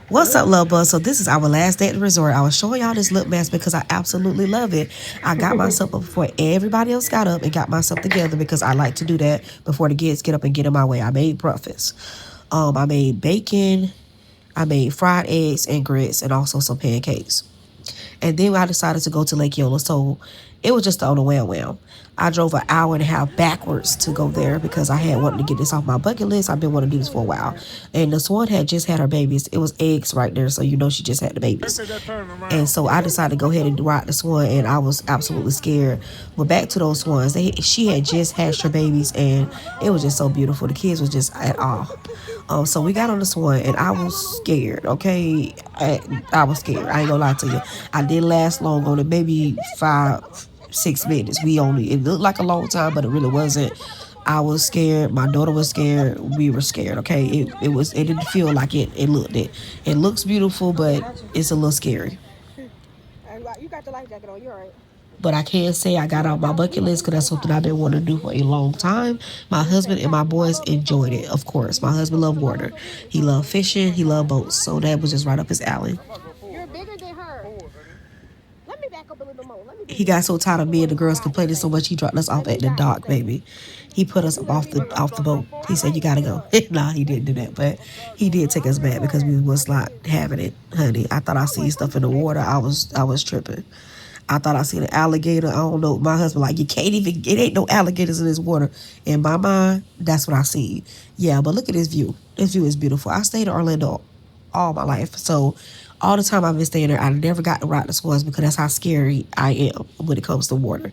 What's up, love buzz? So this is our last day at the resort. I was showing y'all this lip mask because I absolutely love it. I got myself up before everybody else got up and got myself together because I like to do that before the kids get up and get in my way. I made breakfast. I made bacon, I made fried eggs and grits, and also some pancakes. And then I decided to go to Lake Yola. So it was just on the wham wham. I drove an hour and a half backwards to go there because I had wanted to get this off my bucket list. I've been wanting to do this for a while. And the swan had just had her babies. It was eggs right there, so you know she just had the babies. And so I decided to go ahead and ride the swan, and I was absolutely scared. But back to those swans, she had just hatched her babies, and it was just so beautiful. The kids was just at awe. So we got on this one, and I was scared. Okay, I was scared. I ain't gonna lie to you. I didn't last long on it. Maybe 5, 6 minutes. It looked like a long time, but it really wasn't. I was scared. My daughter was scared. We were scared. Okay, it didn't feel like it looked it. It looks beautiful, but it's a little scary. You got the life jacket on. You're right. But I can say I got out my bucket list because that's something I've been wanting to do for a long time. My husband and my boys enjoyed it, of course. My husband loved water. He loved fishing. He loved boats. So that was just right up his alley. You're bigger than her. Let me back up a little more. He got so tired of me and the girls complaining so much, he dropped us off at the dock, baby. He put us up off the boat. He said, "You gotta go." Nah, he didn't do that, but he did take us back because we was not having it, honey. I thought I seen stuff in the water. I was tripping. I thought I seen an alligator. I don't know. My husband like, you can't even. It ain't no alligators in this water. In my mind, that's what I see. Yeah, but look at this view. This view is beautiful. I stayed in Orlando all my life, so all the time I've been staying there, I never got to ride the swans because that's how scary I am when it comes to water.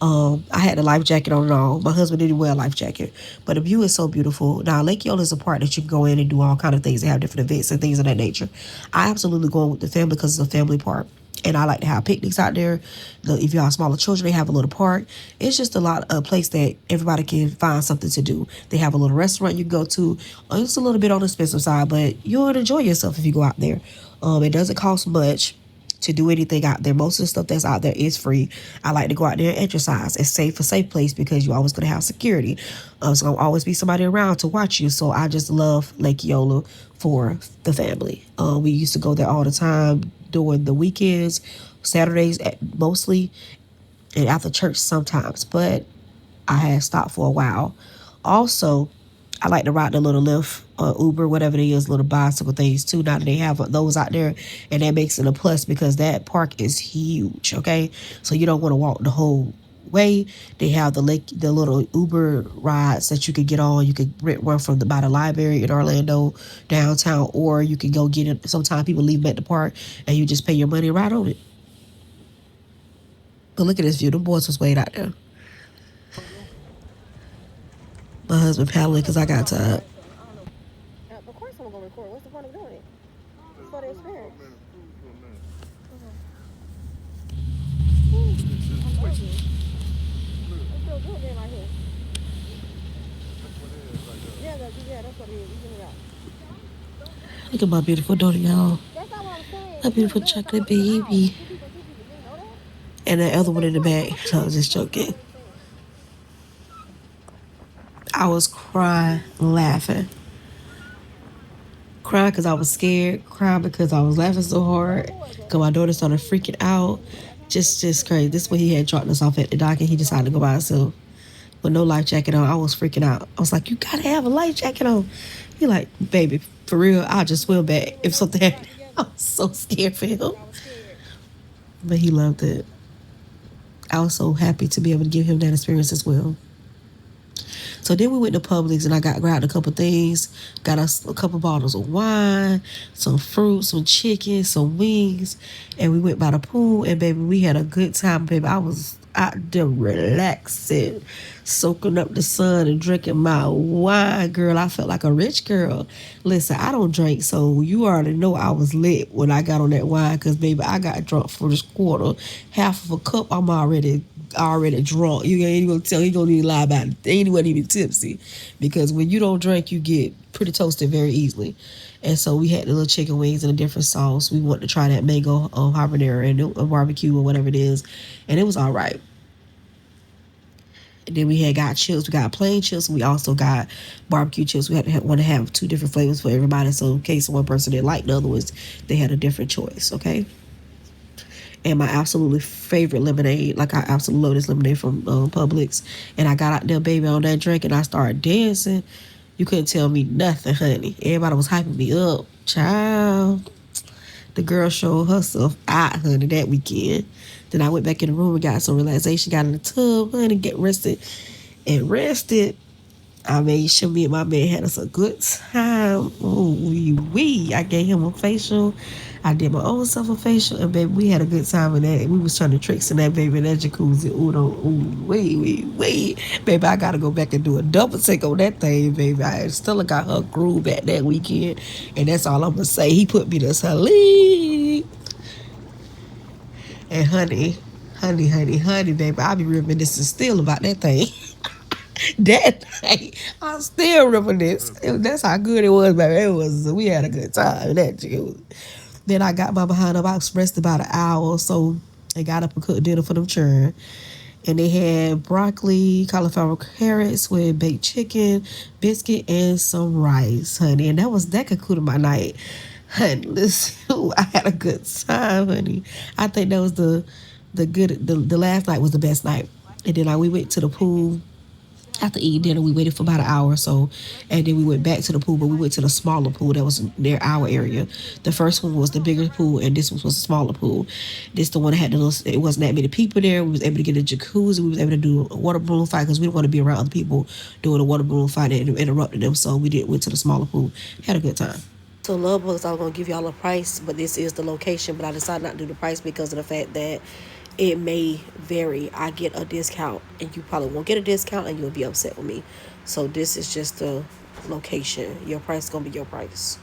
I had a life jacket on and all. My husband didn't wear a life jacket, but the view is so beautiful. Now, Lake Yola is a part that you can go in and do all kind of things. They have different events and things of that nature. I absolutely go with the family because it's a family park. And I like to have picnics out there. If you have smaller children, they have a little park. It's just a place that everybody can find something to do. They have a little restaurant you can go to. It's a little bit on the expensive side, but you'll enjoy yourself if you go out there. It doesn't cost much to do anything out there. Most of the stuff that's out there is free. I like to go out there and exercise. It's a safe place because you're always going to have security. So there'll always be somebody around to watch you. So I just love Lake Yola for the family. We used to go there all the time during the weekends, Saturdays mostly, and after church sometimes. But I had stopped for a while. Also, I like to ride the little Lyft or Uber, whatever it is, little bicycle things too. Now that they have those out there, and that makes it a plus because that park is huge. Okay, so you don't want to walk the whole way. They have the little Uber rides that you could get on. You could rent one from by the library in Orlando downtown, or you can go get it. Sometimes people leave them at the park, and you just pay your money right on it. But look at this view. The boys was way out there. My husband paddling because I got tired. Of course I'm gonna record. What's the point of doing it? It's for the experience. Look at my beautiful daughter, y'all. My beautiful chocolate baby. And the other one in the back. So I was just joking. I was crying, laughing. Crying because I was scared. Crying because I was laughing so hard. Because my daughter started freaking out. Just crazy. This way he had dropped us off at the dock and he decided to go by himself with no life jacket on. I was freaking out. I was like, you gotta have a life jacket on. He like, baby, for real, I'll just swim back if something happened. I was so scared for him. But he loved it. I was so happy to be able to give him that experience as well. So then we went to Publix and I grabbed a couple things. Got us a couple bottles of wine, some fruit, some chicken, some wings. And we went by the pool and baby, we had a good time, baby. I was out there relaxing, soaking up the sun and drinking my wine, girl. I felt like a rich girl. Listen, I don't drink, so you already know I was lit when I got on that wine because, baby, I got drunk for this quarter. Half of a cup, I'm already drunk. You ain't gonna tell, you gonna need to lie about it. Ain't even tipsy. Because when you don't drink, you get pretty toasted very easily. And so we had the little chicken wings and a different sauce. We wanted to try that mango habanero and barbecue or whatever it is. And it was all right. And then we had got chips. We got plain chips. We also got barbecue chips. We had to want to have two different flavors for everybody. So in case one person didn't like the other ones, they had a different choice. Okay. And my absolutely favorite lemonade, like I absolutely love this lemonade from Publix. And I got out there, baby, on that drink, and I started dancing. You couldn't tell me nothing, honey. Everybody was hyping me up. Child, the girl showed herself out, honey, that weekend. Then I went back in the room and got some relaxation, got in the tub, honey, get rested and rested. I made sure me and my man had us a good time. Oh, I gave him a facial. I did my own self a facial, and baby, we had a good time in that. We was trying to tricks in that baby in that jacuzzi. Baby, I gotta go back and do a double take on that thing, baby. I still got her groove at that weekend, and that's all I'm gonna say. He put me to sleep. And honey, baby, I be reminiscing still about that thing. That night, I still reminisce. That's how good it was, baby. It was. We had a good time in that jacuzzi. Then I got my behind up. I was rested about an hour or so and got up and cooked dinner for them children. And they had broccoli, cauliflower carrots with baked chicken, biscuit, and some rice, honey. And that concluded my night. Honey, listen, I had a good time, honey. I think that was the last night was the best night. And then we went to the pool. After eating dinner, we waited for about an hour or so, and then we went back to the pool, but we went to the smaller pool that was near our area. The first one was the bigger pool, and this one was a smaller pool. This the one that had it wasn't that many people there. We was able to get a jacuzzi. We was able to do a water balloon fight because we didn't want to be around other people doing a water balloon fight and interrupting them, so went to the smaller pool. Had a good time. So Love Bugs, I was going to give y'all a price, but this is the location. But I decided not to do the price because of the fact that it may vary. I get a discount, and you probably won't get a discount, and you'll be upset with me. So this is just the location. Your price is going to be your price.